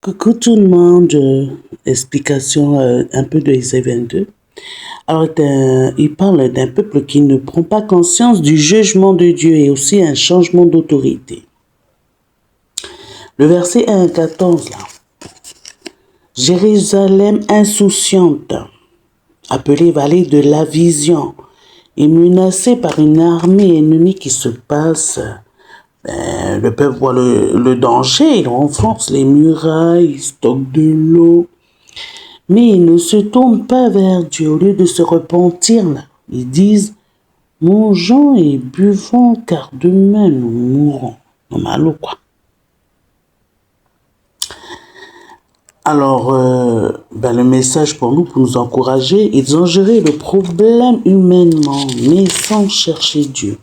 Coucou tout le monde, explication un peu de Isaïe 22. Alors, il parle d'un peuple qui ne prend pas conscience du jugement de Dieu et aussi un changement d'autorité. Le verset 1 à 14, là. Jérusalem insouciante, appelée vallée de la vision, est menacée par une armée ennemie qui se passe. Le peuple voit le danger, il renforce les murailles, il stocke de l'eau. Mais ils ne se tournent pas vers Dieu. Au lieu de se repentir, là, ils disent « Mangeons et buvons, car demain nous mourrons. » Non, mais allô, quoi. Alors, le message pour nous encourager, ils ont géré le problème humainement, mais sans chercher Dieu.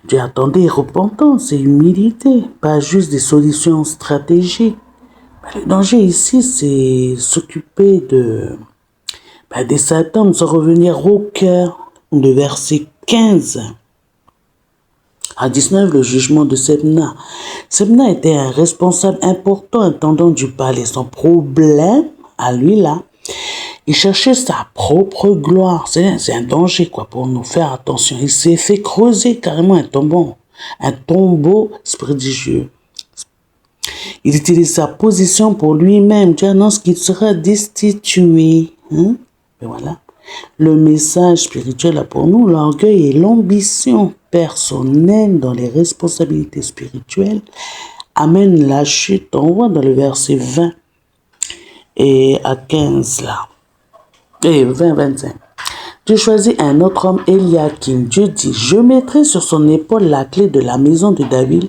Dieu attendait repentance et humilité, pas juste des solutions stratégiques. Le danger ici, c'est s'occuper des Satan, sans revenir au cœur. Le verset 15 à 19, le jugement de Sebna. Sebna était un responsable important, intendant du palais. Son problème, à lui là, il cherchait sa propre gloire. C'est un danger, quoi, pour nous faire attention. Il s'est fait creuser carrément un tombeau prodigieux. Il utilise sa position pour lui-même. Dieu annonce qu'il sera destitué. Et voilà. Le message spirituel là pour nous, l'orgueil et l'ambition personnelle dans les responsabilités spirituelles amènent la chute. On voit dans le verset 20 et à 15 là. Et 20-25. Dieu choisit un autre homme, Eliakim. Dieu dit, je mettrai sur son épaule la clé de la maison de David.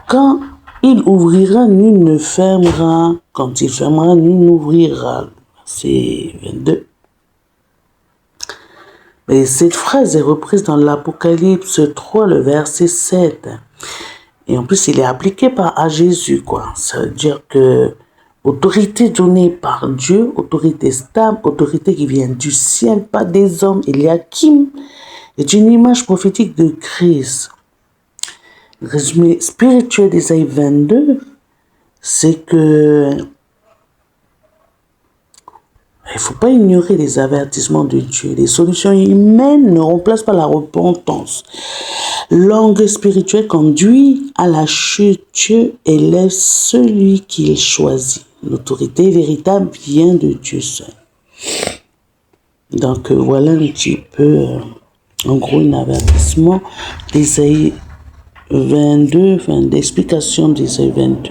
Quand il ouvrira, nul ne fermera. Quand il fermera, nul n'ouvrira. C'est 22. Et cette phrase est reprise dans l'Apocalypse 3, le verset 7. Et en plus, il est appliqué à Jésus, quoi. Ça veut dire que autorité donnée par Dieu, autorité stable, autorité qui vient du ciel, pas des hommes. Eliakim est une image prophétique de Christ. Le résumé spirituel d'Isaïe 22, c'est que il ne faut pas ignorer les avertissements de Dieu. Les solutions humaines ne remplacent pas la repentance. Langue spirituelle conduit à la chute. Dieu élève celui qu'il choisit. L'autorité véritable vient de Dieu seul. Donc voilà un petit peu, en gros, un avertissement d'Isaïe 22, d'explication d'Isaïe 22.